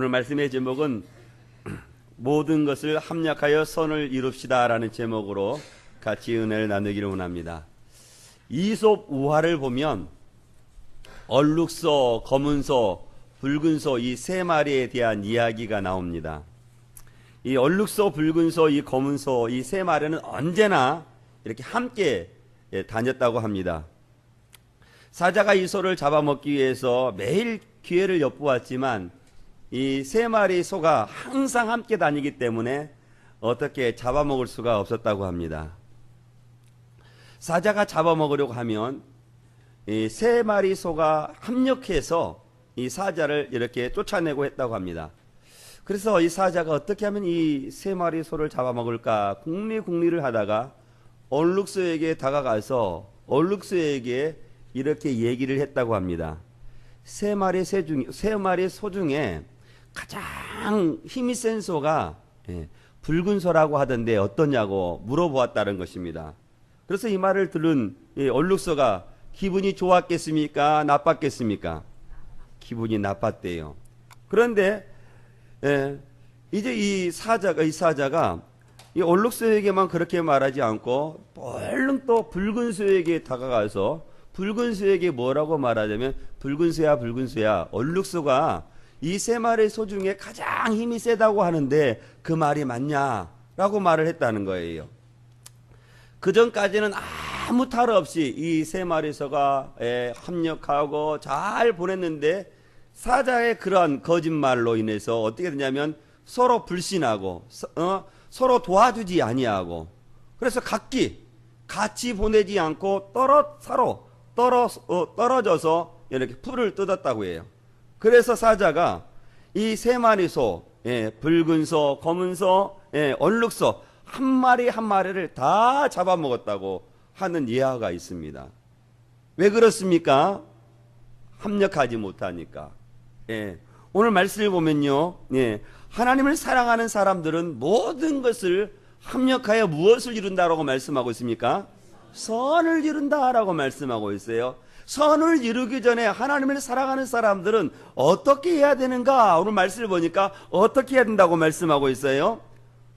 오늘 말씀의 제목은 모든 것을 합력하여 선을 이룹시다 라는 제목으로 같이 은혜를 나누기를 원합니다. 이솝 우화를 보면 얼룩소, 검은소, 붉은소 이 세 마리에 대한 이야기가 나옵니다. 이 얼룩소, 붉은소, 이 검은소 이 세 마리는 언제나 이렇게 함께 다녔다고 합니다. 사자가 이 소를 잡아먹기 위해서 매일 기회를 엿보았지만 이 세 마리 소가 항상 함께 다니기 때문에 어떻게 잡아먹을 수가 없었다고 합니다. 사자가 잡아먹으려고 하면 이 세 마리 소가 합력해서 이 사자를 이렇게 쫓아내고 했다고 합니다. 그래서 이 사자가 어떻게 하면 이 세 마리 소를 잡아먹을까 궁리를 하다가 얼룩소에게 다가가서 얼룩소에게 이렇게 얘기를 했다고 합니다. 세 마리 소 중에 가장 힘이 센 소가 붉은 소라고 하던데 어떠냐고 물어보았다는 것입니다. 그래서 이 말을 들은 얼룩소가 기분이 좋았겠습니까? 나빴겠습니까? 기분이 나빴대요. 그런데 이제 이 사자가 이 얼룩소에게만 그렇게 말하지 않고 얼른 또 붉은 소에게 다가가서 붉은 소에게 뭐라고 말하자면 붉은 소야 얼룩소가 이 세 마리 소 중에 가장 힘이 세다고 하는데 그 말이 맞냐라고 말을 했다는 거예요. 그 전까지는 아무 탈 없이 이 세 마리 소가 합력하고 잘 보냈는데 사자의 그러한 거짓말로 인해서 어떻게 되냐면 서로 불신하고 서로 도와주지 아니하고 그래서 같이 보내지 않고 떨어져서 이렇게 풀을 뜯었다고 해요. 그래서 사자가 이 세 마리 소, 붉은 소, 검은 소, 얼룩소 한 마리 한 마리를 다 잡아먹었다고 하는 예화가 있습니다. 왜 그렇습니까? 합력하지 못하니까. 오늘 말씀을 보면요, 하나님을 사랑하는 사람들은 모든 것을 합력하여 무엇을 이룬다라고 말씀하고 있습니까? 선을 이룬다라고 말씀하고 있어요. 선을 이루기 전에 하나님을 사랑하는 사람들은 어떻게 해야 되는가? 오늘 말씀을 보니까 어떻게 해야 된다고 말씀하고 있어요?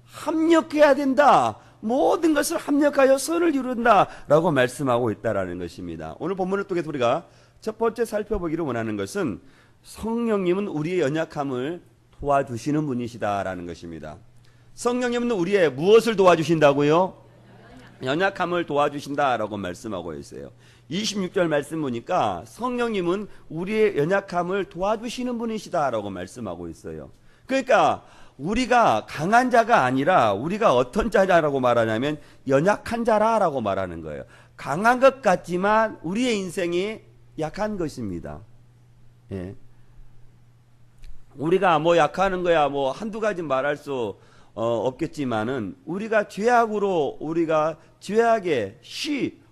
합력해야 된다. 모든 것을 합력하여 선을 이룬다라고 말씀하고 있다라는 것입니다. 오늘 본문을 통해 우리가 첫 번째 살펴보기를 원하는 것은 성령님은 우리의 연약함을 도와주시는 분이시다라는 것입니다. 성령님은 우리의 무엇을 도와주신다고요? 연약함을 도와주신다라고 말씀하고 있어요. 26절 말씀 보니까 성령님은 우리의 연약함을 도와주시는 분이시다라고 말씀하고 있어요. 그러니까 우리가 강한 자가 아니라 우리가 어떤 자라고 말하냐면 연약한 자라고 말하는 거예요. 강한 것 같지만 우리의 인생이 약한 것입니다. 우리가 뭐 약하는 거야 뭐 한두 가지 말할 수 없겠지만은 우리가 죄악에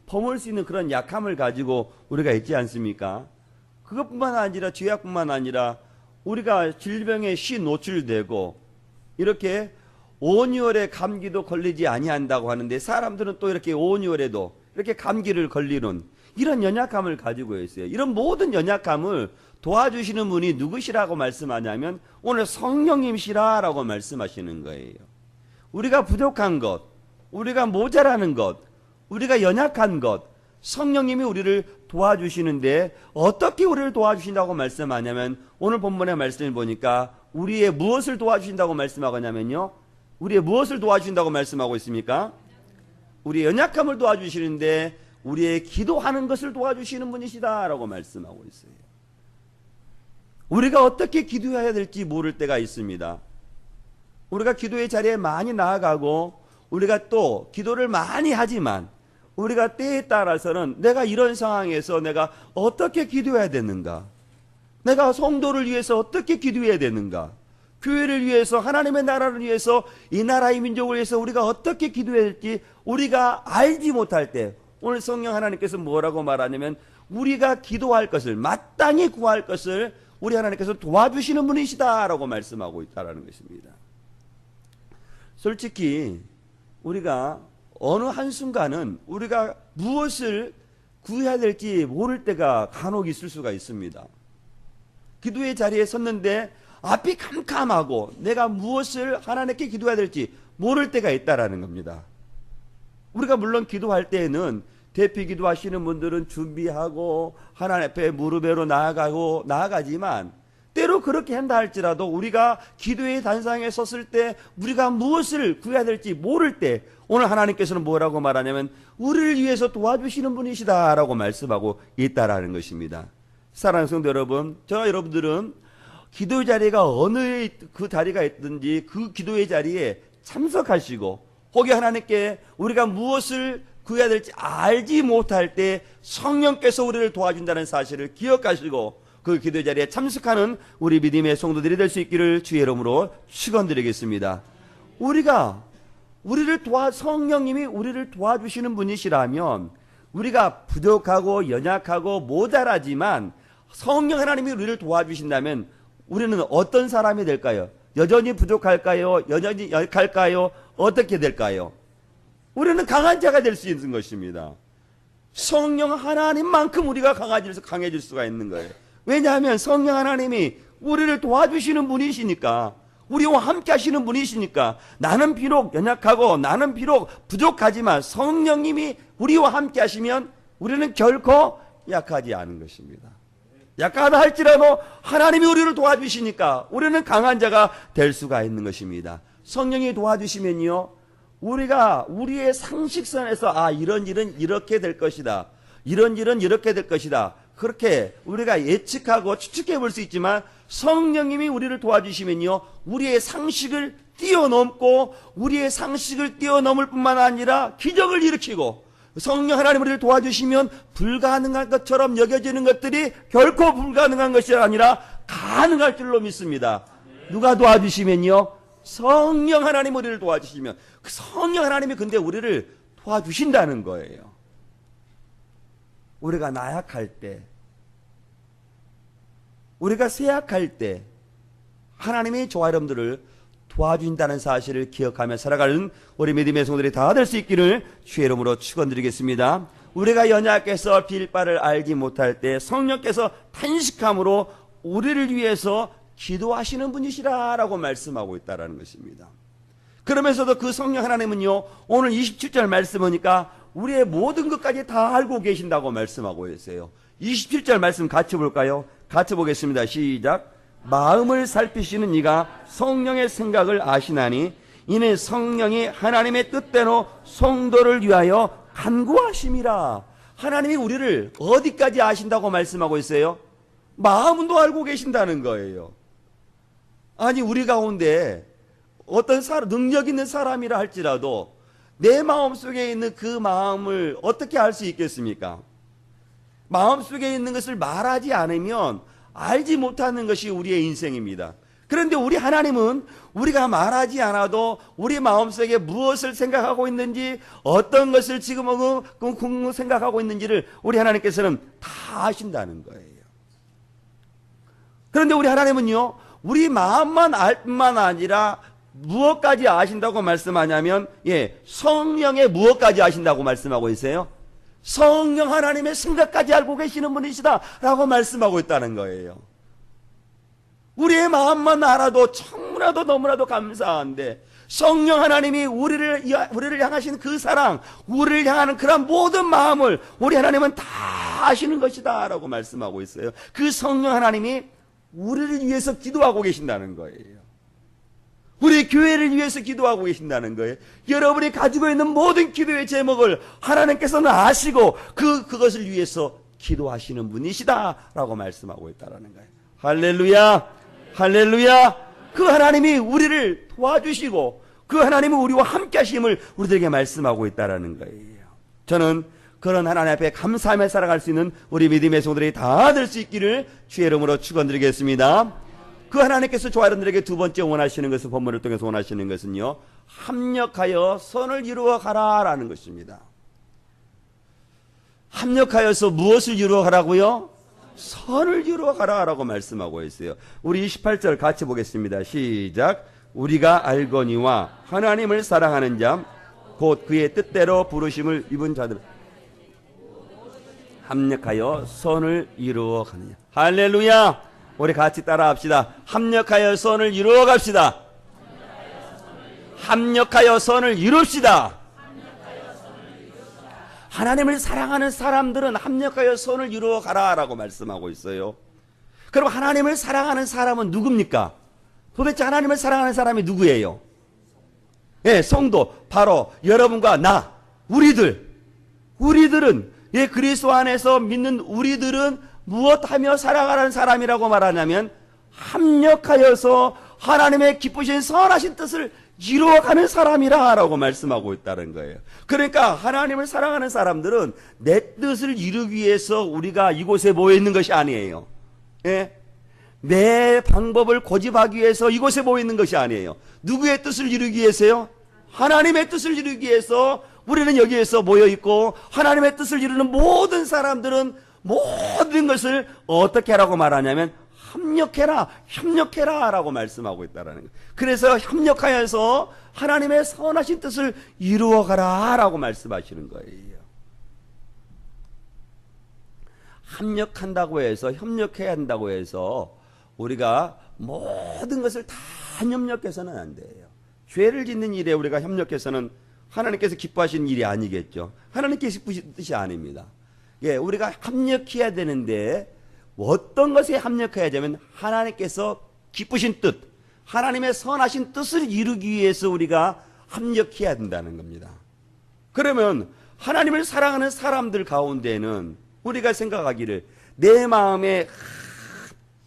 범할 수 있는 그런 약함을 가지고 우리가 있지 않습니까? 그것뿐만 아니라 죄악뿐만 아니라 우리가 질병에 노출되고 이렇게 온유월에 감기도 걸리지 아니한다고 하는데 사람들은 또 이렇게 온유월에도 이렇게 감기를 걸리는 이런 연약함을 가지고 있어요. 이런 모든 연약함을 도와주시는 분이 누구시라고 말씀하냐면 오늘 성령님이시라고 말씀하시는 거예요. 우리가 부족한 것, 우리가 모자라는 것, 우리가 연약한 것, 성령님이 우리를 도와주시는데 어떻게 우리를 도와주신다고 말씀하냐면 오늘 본문의 말씀을 보니까 우리의 무엇을 도와주신다고 말씀하냐면요. 우리의 무엇을 도와주신다고 말씀하고 있습니까? 우리의 연약함을 도와주시는데 우리의 기도하는 것을 도와주시는 분이시다라고 말씀하고 있어요. 우리가 어떻게 기도해야 될지 모를 때가 있습니다. 우리가 기도의 자리에 많이 나아가고 우리가 또 기도를 많이 하지만 우리가 때에 따라서는 내가 이런 상황에서 내가 어떻게 기도해야 되는가? 내가 성도를 위해서 어떻게 기도해야 되는가? 교회를 위해서 하나님의 나라를 위해서 이 나라의 민족을 위해서 우리가 어떻게 기도해야 될지 우리가 알지 못할 때 오늘 성령 하나님께서 뭐라고 말하냐면 우리가 기도할 것을 마땅히 구할 것을 우리 하나님께서 도와주시는 분이시다라고 말씀하고 있다라는 것입니다. 솔직히 우리가 어느 한순간은 우리가 무엇을 구해야 될지 모를 때가 간혹 있을 수가 있습니다. 기도의 자리에 섰는데 앞이 캄캄하고 내가 무엇을 하나님께 기도해야 될지 모를 때가 있다라는 겁니다. 우리가 물론 기도할 때에는 대피 기도하시는 분들은 준비하고 하나님 앞에 무릎으로 나아가지만 때로 그렇게 한다 할지라도 우리가 기도의 단상에 섰을 때 우리가 무엇을 구해야 될지 모를 때 오늘 하나님께서는 뭐라고 말하냐면 우리를 위해서 도와주시는 분이시다라고 말씀하고 있다라는 것입니다. 사랑하는 성도 여러분, 저와 여러분들은 기도의 자리가 어느 그 자리가 있든지 그 기도의 자리에 참석하시고 혹여 하나님께 우리가 무엇을 구해야 될지 알지 못할 때 성령께서 우리를 도와준다는 사실을 기억하시고 그 기도의 자리에 참석하는 우리 믿음의 성도들이 될 수 있기를 주의 이름으로 축원드리겠습니다. 성령님이 우리를 도와주시는 분이시라면 우리가 부족하고 연약하고 모자라지만 성령 하나님이 우리를 도와주신다면 우리는 어떤 사람이 될까요? 여전히 부족할까요? 여전히 약할까요? 어떻게 될까요? 우리는 강한 자가 될 수 있는 것입니다. 성령 하나님만큼 우리가 강해질 수가 있는 거예요. 왜냐하면 성령 하나님이 우리를 도와주시는 분이시니까, 우리와 함께 하시는 분이시니까, 나는 비록 연약하고 나는 비록 부족하지만 성령님이 우리와 함께 하시면 우리는 결코 약하지 않은 것입니다. 약하다 할지라도 하나님이 우리를 도와주시니까 우리는 강한 자가 될 수가 있는 것입니다. 성령이 도와주시면요, 우리가 우리의 상식선에서 이런 일은 이렇게 될 것이다, 이런 일은 이렇게 될 것이다, 그렇게 우리가 예측하고 추측해 볼 수 있지만 성령님이 우리를 도와주시면요, 우리의 상식을 뛰어넘고 우리의 상식을 뛰어넘을 뿐만 아니라 기적을 일으키고, 성령 하나님 우리를 도와주시면 불가능한 것처럼 여겨지는 것들이 결코 불가능한 것이 아니라 가능할 줄로 믿습니다. 누가 도와주시면요? 성령 하나님 우리를 도와주시면, 그 성령 하나님이 근데 우리를 도와주신다는 거예요. 우리가 나약할 때, 우리가 쇠약할 때 하나님이 저와 여러분들을 도와준다는 사실을 기억하며 살아가는 우리 믿음의 성도들이 다 될 수 있기를 주의 이름으로 축원드리겠습니다. 우리가 연약해서 빌 바를 알지 못할 때 성령께서 탄식함으로 우리를 위해서 기도하시는 분이시라라고 말씀하고 있다는 것입니다. 그러면서도 그 성령 하나님은요, 오늘 27절 말씀 보니까 우리의 모든 것까지 다 알고 계신다고 말씀하고 있어요. 27절 말씀 같이 볼까요? 같이 보겠습니다. 시작. 마음을 살피시는 이가 성령의 생각을 아시나니 이는 성령이 하나님의 뜻대로 성도를 위하여 간구하심이라. 하나님이 우리를 어디까지 아신다고 말씀하고 있어요? 마음도 알고 계신다는 거예요. 아니, 우리 가운데 어떤 능력 있는 사람이라 할지라도 내 마음속에 있는 그 마음을 어떻게 알 수 있겠습니까? 마음속에 있는 것을 말하지 않으면 알지 못하는 것이 우리의 인생입니다. 그런데 우리 하나님은 우리가 말하지 않아도 우리 마음속에 무엇을 생각하고 있는지, 어떤 것을 지금 생각하고 있는지를 우리 하나님께서는 다 아신다는 거예요. 그런데 우리 하나님은요, 우리 마음만 알 뿐만 아니라 무엇까지 아신다고 말씀하냐면, 성령의 무엇까지 아신다고 말씀하고 있어요? 성령 하나님의 생각까지 알고 계시는 분이시다라고 말씀하고 있다는 거예요. 우리의 마음만 알아도 청무나도 너무나도 감사한데, 성령 하나님이 우리를 향하신 그 사랑, 우리를 향하는 그런 모든 마음을 우리 하나님은 다 아시는 것이다라고 말씀하고 있어요. 그 성령 하나님이 우리를 위해서 기도하고 계신다는 거예요. 우리 교회를 위해서 기도하고 계신다는 거예요. 여러분이 가지고 있는 모든 기도의 제목을 하나님께서는 아시고 그것을 위해서 기도하시는 분이시다라고 말씀하고 있다는 거예요. 할렐루야, 할렐루야. 그 하나님이 우리를 도와주시고 그 하나님은 우리와 함께 하심을 우리들에게 말씀하고 있다는 거예요. 저는 그런 하나님 앞에 감사하며 살아갈 수 있는 우리 믿음의 성도들이 다 될 수 있기를 주의 이름으로 축원드리겠습니다. 그 하나님께서 저와 여러분들에게 두 번째 원하시는 것은, 본문을 통해서 원하시는 것은요, 합력하여 선을 이루어 가라라는 것입니다. 합력하여서 무엇을 이루어 가라고요? 선을 이루어 가라라고 말씀하고 있어요. 우리 28절 같이 보겠습니다. 시작. 우리가 알거니와 하나님을 사랑하는 자 곧 그의 뜻대로 부르심을 입은 자들 합력하여 선을 이루어 가느냐. 할렐루야. 우리 같이 따라합시다. 합력하여 선을 이루어 갑시다. 합력하여 선을 이룹시다. 하나님을 사랑하는 사람들은 합력하여 선을 이루어 가라라고 말씀하고 있어요. 그럼 하나님을 사랑하는 사람은 누굽니까? 도대체 하나님을 사랑하는 사람이 누구예요? 예, 성도, 바로 여러분과 나, 우리들은, 예, 그리스도 안에서 믿는 우리들은 무엇하며 살아가는 사람이라고 말하냐면 합력하여서 하나님의 기쁘신 선하신 뜻을 이루어가는 사람이라고 말씀하고 있다는 거예요. 그러니까 하나님을 사랑하는 사람들은 내 뜻을 이루기 위해서 우리가 이곳에 모여 있는 것이 아니에요. 예? 내 방법을 고집하기 위해서 이곳에 모여 있는 것이 아니에요. 누구의 뜻을 이루기 위해서요? 하나님의 뜻을 이루기 위해서 우리는 여기에서 모여 있고, 하나님의 뜻을 이루는 모든 사람들은 모든 것을 어떻게 하라고 말하냐면 협력해라 라고 말씀하고 있다는 거예요. 그래서 협력하여서 하나님의 선하신 뜻을 이루어가라 라고 말씀하시는 거예요. 협력해야 한다고 해서 우리가 모든 것을 다 협력해서는 안 돼요. 죄를 짓는 일에 우리가 협력해서는 하나님께서 기뻐하시는 일이 아니겠죠. 하나님께서 기쁘신 뜻이 아닙니다. 예, 우리가 협력해야 되는데 어떤 것에 협력해야 되면 하나님께서 기쁘신 뜻, 하나님의 선하신 뜻을 이루기 위해서 우리가 협력해야 된다는 겁니다. 그러면 하나님을 사랑하는 사람들 가운데는 우리가 생각하기를 내 마음에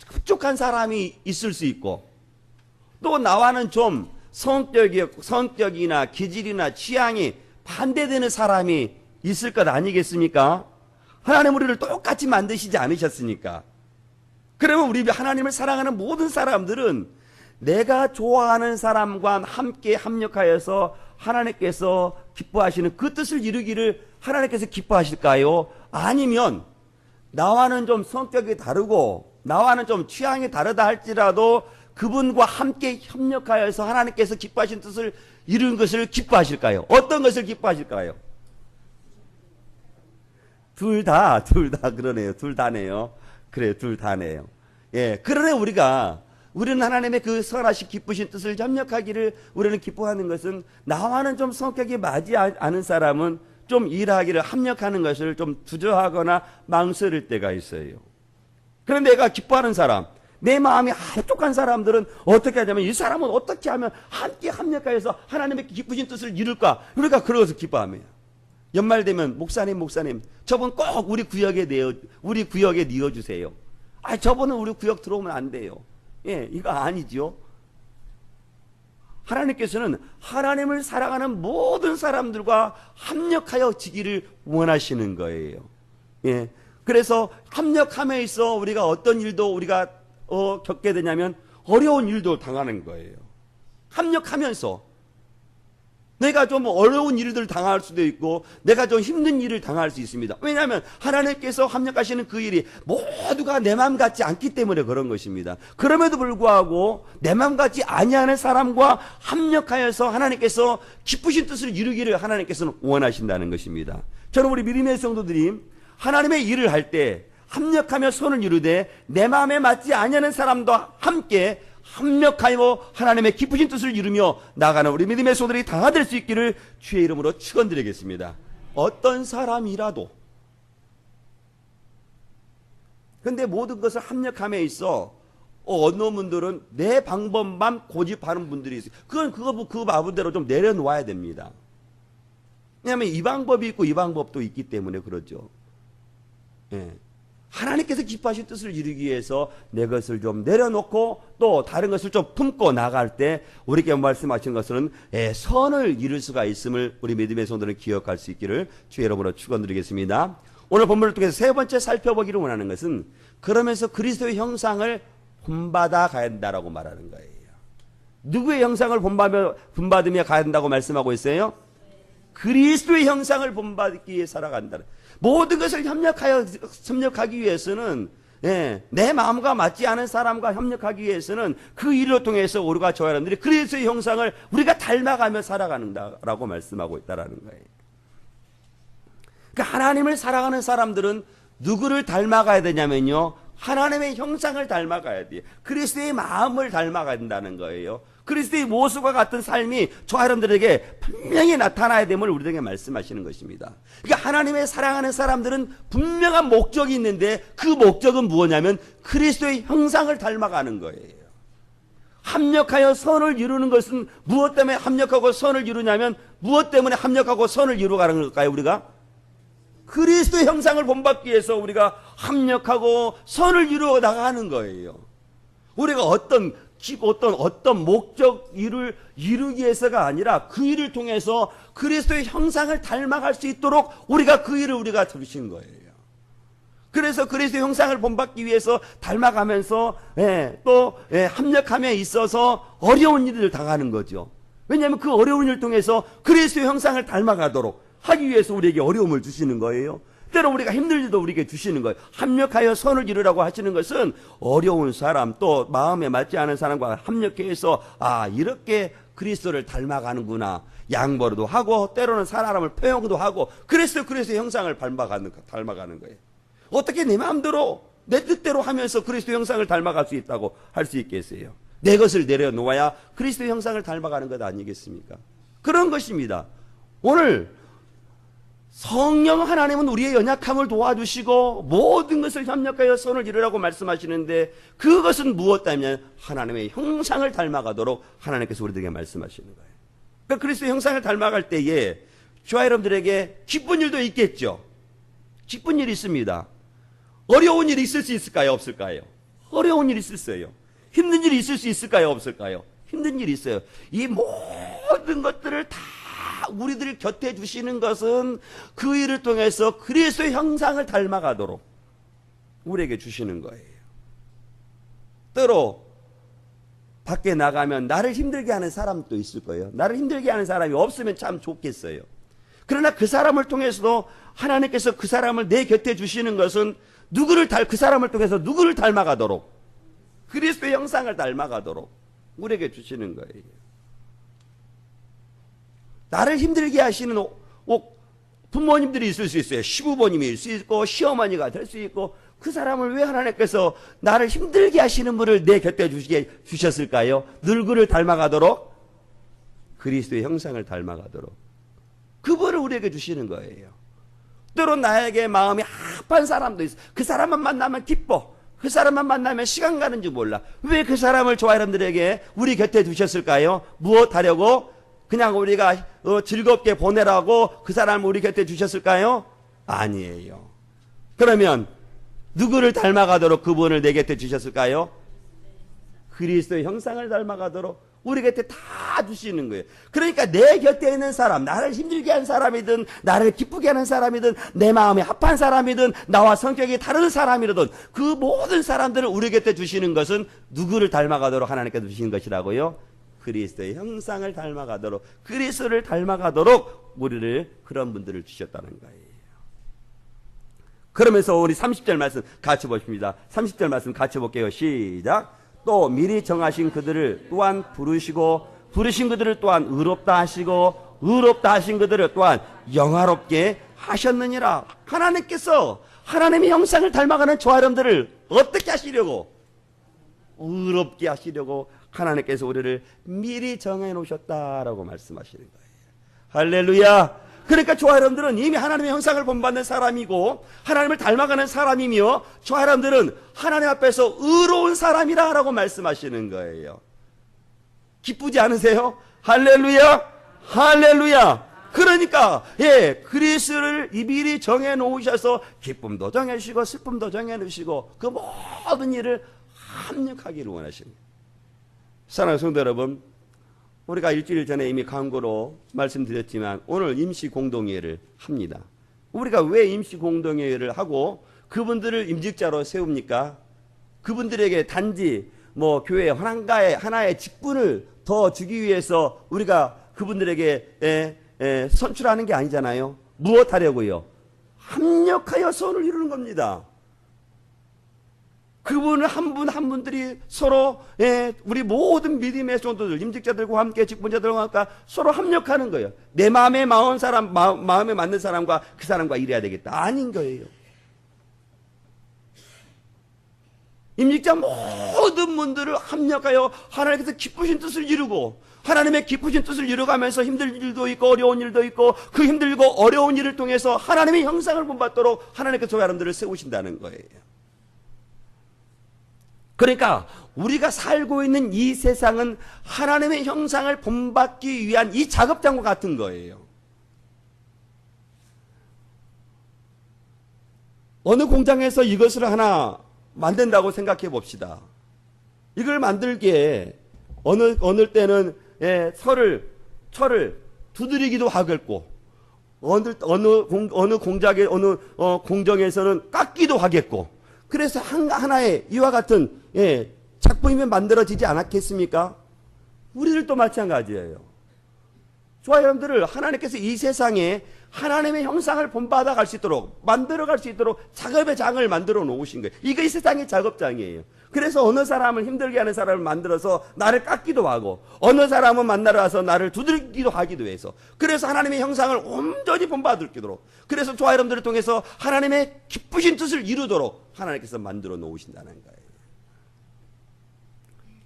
흡족한 사람이 있을 수 있고, 또 나와는 좀 성격이나 기질이나 취향이 반대되는 사람이 있을 것 아니겠습니까? 하나님 우리를 똑같이 만드시지 않으셨으니까. 그러면 우리 하나님을 사랑하는 모든 사람들은 내가 좋아하는 사람과 함께 합력하여서 하나님께서 기뻐하시는 그 뜻을 이루기를 하나님께서 기뻐하실까요? 아니면 나와는 좀 성격이 다르고 나와는 좀 취향이 다르다 할지라도 그분과 함께 협력하여서 하나님께서 기뻐하신 뜻을 이루는 것을 기뻐하실까요? 어떤 것을 기뻐하실까요? 둘 다 그러네요. 둘 다네요. 그래요. 둘 다네요. 예. 그러네 우리는 하나님의 그 선하신 기쁘신 뜻을 협력하기를 우리는 기뻐하는 것은 나와는 좀 성격이 맞지 않은 사람은 좀 일하기를 합력하는 것을 좀 주저하거나 망설일 때가 있어요. 그런데 내가 기뻐하는 사람, 내 마음이 한쪽한 사람들은 어떻게 하냐면 이 사람은 어떻게 하면 함께 합력하여서 하나님의 기쁘신 뜻을 이룰까? 우리가 그러고서 기뻐합니다. 연말 되면 목사님 저분 꼭 우리 구역에 넣어주세요. 저분은 우리 구역 들어오면 안 돼요. 예, 이거 아니죠. 하나님께서는 하나님을 사랑하는 모든 사람들과 합력하여 지기를 원하시는 거예요. 예, 그래서 합력함에 있어 우리가 어떤 일도 우리가 겪게 되냐면 어려운 일도 당하는 거예요. 합력하면서 내가 좀 어려운 일을 당할 수도 있고 내가 좀 힘든 일을 당할 수 있습니다. 왜냐하면 하나님께서 합력하시는 그 일이 모두가 내 마음 같지 않기 때문에 그런 것입니다. 그럼에도 불구하고 내 마음 같지 아니하는 사람과 합력하여서 하나님께서 기쁘신 뜻을 이루기를 하나님께서는 원하신다는 것입니다. 저는 우리 믿음의 성도들이 하나님의 일을 할 때 합력하며 손을 이루되 내 마음에 맞지 아니하는 사람과 함께 합력하여 하나님의 기쁘신 뜻을 이루며 나가는 우리 믿음의 소들이 다 될 수 있기를 주의 이름으로 축원드리겠습니다. 어떤 사람이라도 근데 모든 것을 합력함에 있어 어느 분들은 내 방법만 고집하는 분들이 있어요. 그 마음대로 좀 내려놓아야 됩니다. 왜냐하면 이 방법이 있고 이 방법도 있기 때문에 그렇죠. 예. 하나님께서 기뻐하신 뜻을 이루기 위해서 내 것을 좀 내려놓고 또 다른 것을 좀 품고 나갈 때 우리에게 말씀하신 것은 선을 이룰 수가 있음을 우리 믿음의 손들은 기억할 수 있기를 주의 이름으로 축원드리겠습니다. 오늘 본문을 통해서 세 번째 살펴보기를 원하는 것은 그러면서 그리스도의 형상을 본받아 가야 한다라고 말하는 거예요. 누구의 형상을 본받으며 가야 한다고 말씀하고 있어요? 그리스도의 형상을 본받기 위해 살아간다. 모든 것을 협력하기 위해서는 내 마음과 맞지 않은 사람과 협력하기 위해서는 그 일을 통해서 우리가 저 여러분들이 그리스도의 형상을 우리가 닮아가며 살아가는다라고 말씀하고 있다라는 거예요. 그러니까 하나님을 사랑하는 사람들은 누구를 닮아가야 되냐면요, 하나님의 형상을 닮아가야 돼요. 그리스도의 마음을 닮아가야 된다는 거예요. 그리스도의 모습과 같은 삶이 저와 여러분들에게 분명히 나타나야 됨을 우리에게 말씀하시는 것입니다. 그러니까 하나님의 사랑하는 사람들은 분명한 목적이 있는데 그 목적은 무엇이냐면 그리스도의 형상을 닮아가는 거예요. 합력하여 선을 이루는 것은 무엇 때문에 합력하고 선을 이루냐면 무엇 때문에 합력하고 선을 이루가는 걸까요? 우리가 그리스도의 형상을 본받기 위해서 우리가 합력하고 선을 이루어 나가는 거예요. 우리가 어떤 목적 일을 이루기 위해서가 아니라 그 일을 통해서 그리스도의 형상을 닮아갈 수 있도록 우리가 그 일을 우리가 주신 거예요. 그래서 그리스도의 형상을 본받기 위해서 닮아가면서 또 합력함에 있어서 어려운 일을 당하는 거죠. 왜냐하면 그 어려운 일을 통해서 그리스도의 형상을 닮아가도록 하기 위해서 우리에게 어려움을 주시는 거예요. 때로 우리가 힘들 일도 우리에게 주시는 거예요. 합력하여 선을 이루라고 하시는 것은 어려운 사람 또 마음에 맞지 않은 사람과 합력해서 이렇게 그리스도를 닮아가는구나. 양보도 하고 때로는 사람을 표현도 하고 그리스도의 형상을 닮아가는 거예요. 어떻게 내 마음대로 내 뜻대로 하면서 그리스도 형상을 닮아갈 수 있다고 할 수 있겠어요? 내 것을 내려놓아야 그리스도 형상을 닮아가는 것 아니겠습니까? 그런 것입니다. 오늘 성령 하나님은 우리의 연약함을 도와주시고 모든 것을 협력하여 선을 이루라고 말씀하시는데 그것은 무엇이냐면 하나님의 형상을 닮아가도록 하나님께서 우리들에게 말씀하시는 거예요. 그러니까 그리스도의 형상을 닮아갈 때에 저와 여러분들에게 기쁜 일도 있겠죠. 기쁜 일이 있습니다. 어려운 일이 있을 수 있을까요? 없을까요? 어려운 일이 있을 수 있어요. 힘든 일이 있을 수 있을까요? 없을까요? 힘든 일이 있어요. 이 모든 것들을 다 우리들 곁에 주시는 것은 그 일을 통해서 그리스도의 형상을 닮아가도록 우리에게 주시는 거예요. 때로 밖에 나가면 나를 힘들게 하는 사람도 있을 거예요. 나를 힘들게 하는 사람이 없으면 참 좋겠어요. 그러나 그 사람을 통해서도 하나님께서 그 사람을 내 곁에 주시는 것은 그 사람을 통해서 누구를 닮아가도록 그리스도의 형상을 닮아가도록 우리에게 주시는 거예요. 나를 힘들게 하시는 부모님들이 있을 수 있어요. 시부모님일 수 있고 시어머니가 될 수 있고 그 사람을 왜 하나님께서 나를 힘들게 하시는 분을 내 곁에 주셨을까요? 누구를 닮아가도록 그리스도의 형상을 닮아가도록 그분을 우리에게 주시는 거예요. 때론 나에게 마음이 합한 사람도 있어. 그 사람만 만나면 기뻐. 그 사람만 만나면 시간 가는 줄 몰라. 왜 그 사람을 저와 여러분들에게 우리 곁에 두셨을까요? 무엇 하려고? 그냥 우리가 즐겁게 보내라고 그 사람을 우리 곁에 주셨을까요? 아니에요. 그러면 누구를 닮아가도록 그분을 내 곁에 주셨을까요? 그리스도의 형상을 닮아가도록 우리 곁에 다 주시는 거예요. 그러니까 내 곁에 있는 사람, 나를 힘들게 한 사람이든 나를 기쁘게 하는 사람이든 내 마음에 합한 사람이든 나와 성격이 다른 사람이든 그 모든 사람들을 우리 곁에 주시는 것은 누구를 닮아가도록 하나님께서 주시는 것이라고요? 그리스도의 형상을 닮아가도록, 그리스도를 닮아가도록 우리를 그런 분들을 주셨다는 거예요. 그러면서 우리 30절 말씀 같이 보십니다. 30절 말씀 같이 볼게요. 시작. 또 미리 정하신 그들을 또한 부르신 그들을 또한 의롭다 하시고 의롭다 하신 그들을 또한 영화롭게 하셨느니라. 하나님께서 하나님의 형상을 닮아가는 저와 여러분들을 어떻게 하시려고? 의롭게 하시려고 하나님께서 우리를 미리 정해 놓으셨다라고 말씀하시는 거예요. 할렐루야. 그러니까 저와 여러분들은 이미 하나님의 형상을 본받는 사람이고 하나님을 닮아가는 사람이며 저와 여러분들은 하나님 앞에서 의로운 사람이라고 말씀하시는 거예요. 기쁘지 않으세요? 할렐루야. 할렐루야. 그러니까 그리스도를 미리 정해 놓으셔서 기쁨도 정해주시고 슬픔도 정해 놓으시고 그 모든 일을 합력하기를 원하십니다. 사랑하는 성도 여러분, 우리가 일주일 전에 이미 광고로 말씀드렸지만 오늘 임시 공동회의를 합니다. 우리가 왜 임시 공동회의를 하고 그분들을 임직자로 세웁니까? 그분들에게 단지 교회 하나의 직분을 더 주기 위해서 우리가 그분들에게 선출하는 게 아니잖아요. 무엇 하려고요? 합력하여 선을 이루는 겁니다. 그분을 한 분들이 서로 우리 모든 믿음의 성도들, 임직자들과 함께 직분자들과 함께 서로 합력하는 거예요. 내 마음에 마음에 맞는 사람과 그 사람과 일해야 되겠다. 아닌 거예요. 임직자 모든 분들을 합력하여 하나님께서 기쁘신 뜻을 이루고, 하나님의 기쁘신 뜻을 이루가면서 힘든 일도 있고 어려운 일도 있고, 그 힘들고 어려운 일을 통해서 하나님의 형상을 본받도록 하나님께서 저 여러분들을 세우신다는 거예요. 그러니까 우리가 살고 있는 이 세상은 하나님의 형상을 본받기 위한 이 작업장과 같은 거예요. 어느 공장에서 이것을 하나 만든다고 생각해 봅시다. 이걸 만들기에 어느 때는 철을 두드리기도 하겠고, 어느 공정에서는 깎기도 하겠고, 그래서 하나의 이와 같은 작품이 만들어지지 않았겠습니까? 우리들도 마찬가지예요. 저와 여러분들을 하나님께서 이 세상에 하나님의 형상을 본받아 갈 수 있도록, 만들어 갈 수 있도록 작업의 장을 만들어 놓으신 거예요. 이게 이 세상의 작업장이에요. 그래서 어느 사람을 힘들게 하는 사람을 만들어서 나를 깎기도 하고, 어느 사람은 만나러 와서 나를 두들기도 하기도 해서, 그래서 하나님의 형상을 온전히 본받도록, 그래서 저와 여러분들을 통해서 하나님의 기쁘신 뜻을 이루도록 하나님께서 만들어 놓으신다는 거예요.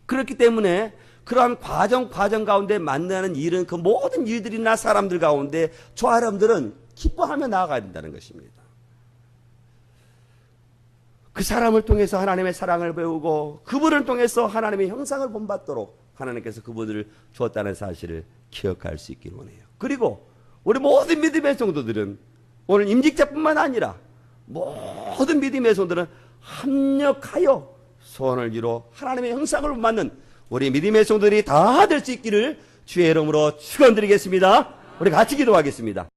그렇기 때문에 그러한 과정 가운데 만나는 일은, 그 모든 일들이나 사람들 가운데 저와 여러분들은 기뻐하며 나아가야 된다는 것입니다. 그 사람을 통해서 하나님의 사랑을 배우고, 그분을 통해서 하나님의 형상을 본받도록 하나님께서 그분을 주었다는 사실을 기억할 수 있기를 원해요. 그리고 우리 모든 믿음의 성도들은, 오늘 임직자뿐만 아니라 모든 믿음의 성도들은 합력하여 소원을 이루어 하나님의 형상을 본받는 우리 믿음의 성도들이 다 될 수 있기를 주의 이름으로 축원드리겠습니다. 우리 같이 기도하겠습니다.